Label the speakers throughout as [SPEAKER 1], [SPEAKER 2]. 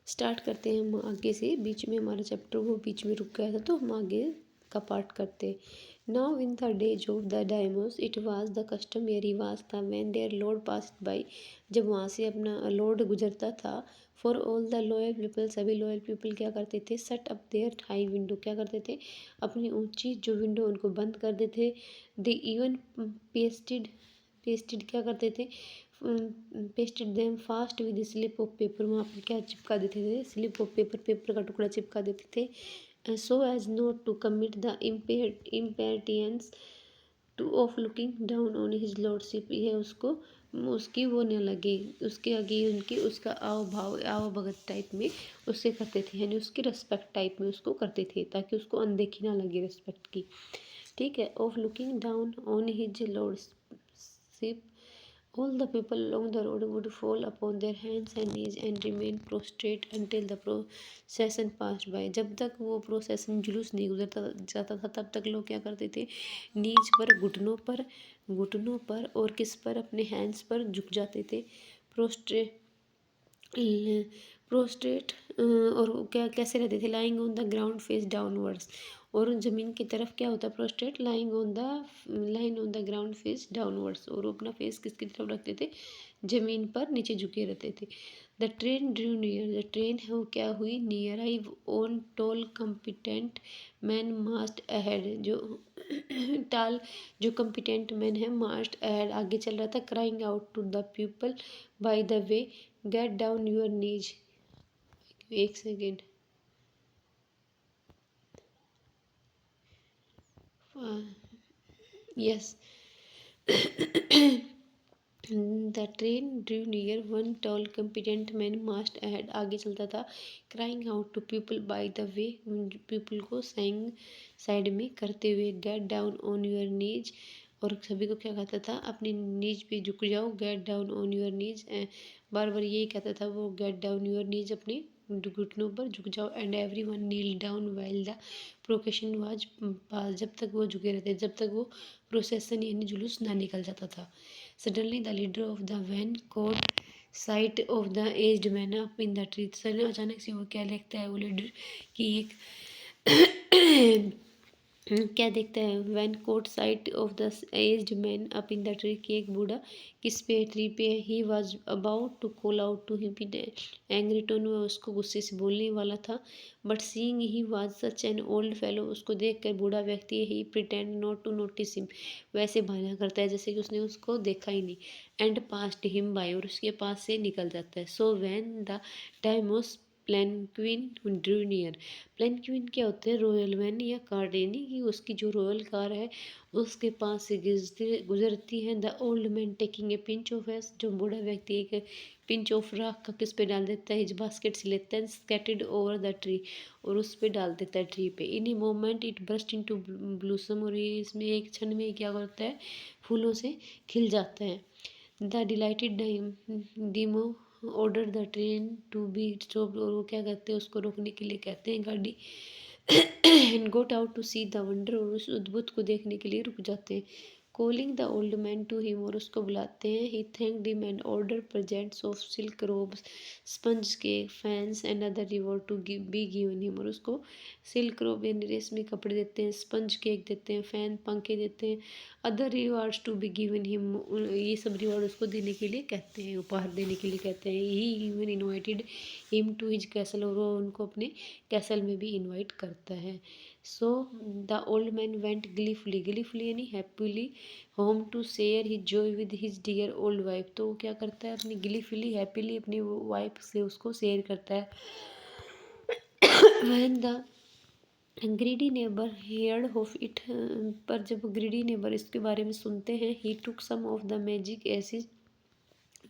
[SPEAKER 1] Start करते हैं हम आगे से, बीच में हमारा चैप्टर वो बीच में रुक गया था तो हम आगे का पार्ट करते। Now in the days of the daimyos it was the custom, ये रिवाज था, when their lord passed by, जब वहाँ से अपना लॉर्ड गुजरता था, for all the loyal people, सभी लॉयल पीपल क्या करते थे, shut up their high window, क्या करते थे, अपनी ऊंची जो विंडो उनको बंद कर देते थे। दे इवन पेस्टेड, पेस्टेड क्या करते थे, pasted them fast with slip of paper, वहाँ पर क्या चिपका देते थे, स्लिप ऑफ पेपर, पेपर का टुकड़ा चिपका देते थे, so as not to commit the impertinence to of looking down on his lordship, यह उसको उसकी वो न लगे, उसके आगे उनकी उसका आव भाव आव भगत टाइप में उससे करते थे, यानी उसकी रिस्पेक्ट टाइप में उसको करते थे ताकि उसको अनदेखी ना लगे रिस्पेक्ट की। ठीक है, of looking down on his lordship all the people along the road would fall upon their hands and knees and remain prostrate until the procession passed by, जब तक वो प्रोसेसन जुलूस नहीं गुजरता जाता था तब तक लोग क्या करते थे, नीज पर, घुटनों पर और किस पर, अपने हैंड्स पर झुक जाते थे, प्रोस्ट्रेट प्रोस्ट्रेट और क्या कैसे रहते थे, lying on the ground face downwards, और ज़मीन की तरफ क्या होता है, prostate lying on the ground face downwards, और वो अपना फेस किसकी तरफ रखते थे, ज़मीन पर नीचे झुके रहते थे। The train drew near, the train है वो क्या हुई, नियर आई, on tall competent man mast ahead, जो टाल जो कम्पिटेंट मैन है मास्ट अहेड आगे चल रहा था, crying out to the people by the way, get down your knees, एक second, yes, the train drew near, one tall competent man mast ahead आगे चलता था, crying out to people by the way, people को side में करते हुए, get down on your knees, और सभी को क्या कहता था, अपनी नीज पे झुक जाओ, get down on your knees, बार बार यही कहता था वो, गेट डाउन योर नीज, अपने घुटनों पर झुक जाओ, and every one kneel down while the procession was pass, जब तक वो झुके रहते, जब तक वो प्रोसेसन यानी जुलूस ना निकल जाता था। Suddenly the leader of the van caught sight of the aged man up in the tree, sudden अचानक से वो क्या देखता है वो लीडर कि एक क्या देखता है, when caught sight of the aged man up in the tree, कि एक बूढ़ा किस पे, ट्री पे, he was about to call out to him in angry tone, वह उसको गुस्से से बोलने वाला था, but seeing he was such an old fellow, उसको देख कर बूढ़ा व्यक्ति he pretend not to notice him, वैसे बहाना करता है जैसे कि उसने उसको देखा ही नहीं, एंड पास्ट हिम बाय, और उसके पास से निकल जाता है। So when the time was palanquin drew near, palanquin क्या होते हैं, रॉयल वैन या कार, यानी कि उसकी जो रॉयल कार है उसके पास से गुजरती है। The old man taking a pinch of S, जो बूढ़ा व्यक्ति एक पिंच ऑफ राख का किस पे डाल देता है, इस बास्केट से लेता है, स्कैटेड ओवर द ट्री, और उस पे डाल देता है ट्री पे, in a moment it burst into blossom, और ये इसमें एक क्षण में क्या करता है, फूलों से खिल जाता है। The delighted daimyo order the train to be stopped, और वो क्या कहते हैं, उसको रोकने के लिए कहते हैं गाड़ी, and got out to see the wonder, और उस अद्भुत को देखने के लिए रुक जाते हैं। Calling the old man to him, और उसको बुलाते हैं, he thanked him and order presents of silk robes, sponge के fans and other reward to be given him, और उसको सिल्क रोब यानी रेशमी कपड़े देते हैं, स्पंज केक देते हैं, फैन पंखे देते हैं, other rewards to be given him, ये सब रिवार्ड उसको देने के लिए कहते हैं, उपहार देने के लिए कहते हैं। He even invited him to his castle, और वो उनको अपने कैसल में भी इनवाइट करता है। So the old man went gleefully यानी happily home to share his joy with his dear old wife, तो वो क्या करता है, अपनी ग्लीफुली हैप्पीली अपनी वाइफ से उसको शेयर करता है। When the greedy neighbour heard of it, पर जब ग्रीडी नेबर इसके बारे में सुनते हैं, ही टुक सम ऑफ द मैजिक एसिड,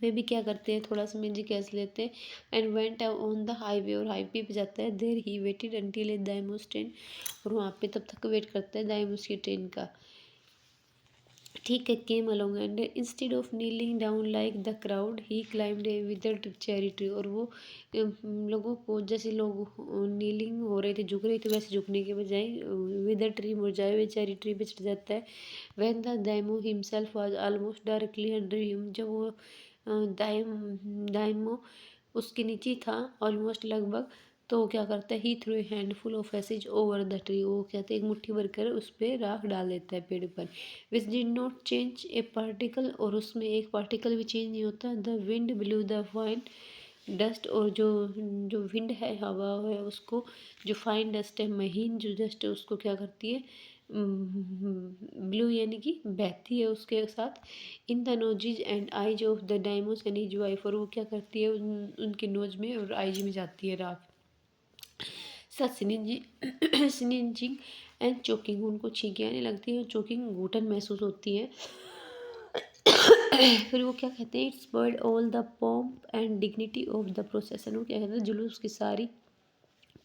[SPEAKER 1] वे भी क्या करते हैं, थोड़ा सा मैजिक एसिड लेते हैं, and went on the highway, और हाईवे पे जाता है, there he waited until a daimyos train, और वहाँ पे तब तक वेट करता है दाइमोस की ट्रेन का। ठीक है, came along and instead of kneeling down like the crowd he climbed A withered cherry tree, और वो लोगों को, जैसे लोग नीलिंग हो रहे थे, झुक रहे थे, वैसे झुकने के बजाय विदर ट्री, मुरझाए हुए चेरी ट्री पे चढ़ जाता है। When the daimyo himself was almost directly under him, जब वो दाइमो उसके नीचे था ऑलमोस्ट लगभग। तो वो क्या करता है, he threw a handful of acid over the tree, वो कहते हैं एक मुट्ठी भर कर उस पर राख डाल देता है पेड़ पर। Which did not change A particle, और उसमें एक पार्टिकल भी चेंज नहीं होता। The wind blue the fine dust, और जो जो विंड है, हवा है, उसको जो फाइन डस्ट है, महीन जो डस्ट है, उसको क्या करती है, ब्लू यानी कि बहती है उसके साथ। In the noses and eyes of the daimyos and his wife, और वो क्या करती है, उनके नोज में और आइज में जाती है राख। सच स्निंजिंग एंड चोकिंग, उनको छींके आने लगती है, चोकिंग घुटन महसूस होती है। फिर वो क्या कहते हैं, it's bird all the pomp and dignity of the procession, वो क्या कहते हैं, जुलूस की सारी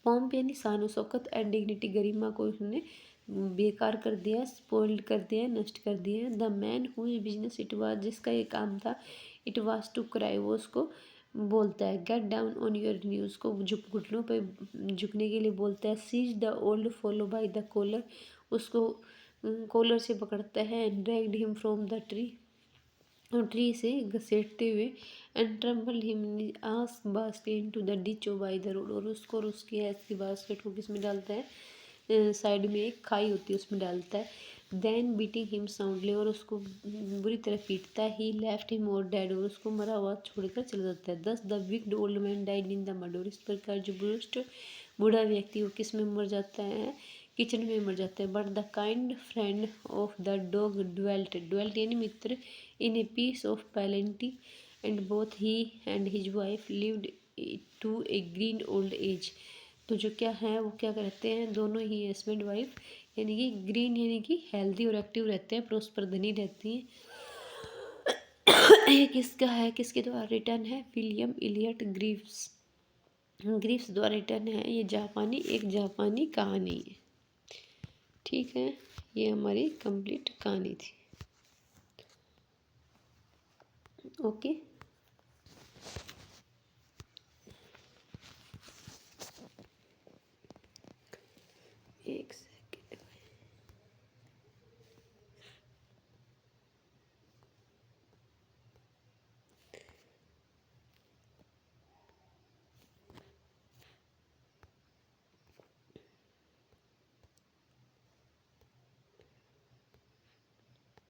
[SPEAKER 1] पॉम्प यानी शान शौकत एंड डिग्निटी, गरिमा को उसने बेकार कर दिया, स्पॉइल्ड कर दिया, नष्ट कर दिया। The man who business it was, जिसका ये काम था, इट वाज टू क्राई, वो उसको बोलता है, get down on your knees, को झुक घुटनों पे झुकने के लिए बोलता है। Seize the old fellow by the collar, उसको कॉलर से पकड़ता है। And dragged him from the tree, tree से घसीटते हुए। And tumbled him ask basket into the ditch by the road, और उसको और उसकी ऐस की बास्केट को किस में डालता है, साइड में एक खाई होती है उसमें डालता है। देन बीटिंग हिम साउंडली, और उसको बुरी तरह पीटता है। ही लेफ्ट हिम और डेड, और उसको मरा हुआ छोड़कर चला जाता है। दस the wicked old man died in the mud, और इस प्रकार जो बुरुष्ट बूढ़ा व्यक्ति वो किस में मर जाता है, किचन में मर जाता है। But the kind friend of the dog dwelt, dwelt यानी मित्र, in a peace of plenty, and both he and his wife lived to a green old age. तो जो क्या है, वो क्या करते हैं, दोनों ही हस्बैंड वाइफ यानी कि ग्रीन यानी कि हेल्दी और एक्टिव रहते हैं, प्रोस्पर धनी रहती हैं। ये किसका है, किसके द्वारा रिटर्न है, विलियम इलियट ग्रीव्स, ग्रीव्स द्वारा रिटर्न है। ये जापानी, एक जापानी कहानी है। ठीक है, ये हमारी कंप्लीट कहानी थी। ओके। एक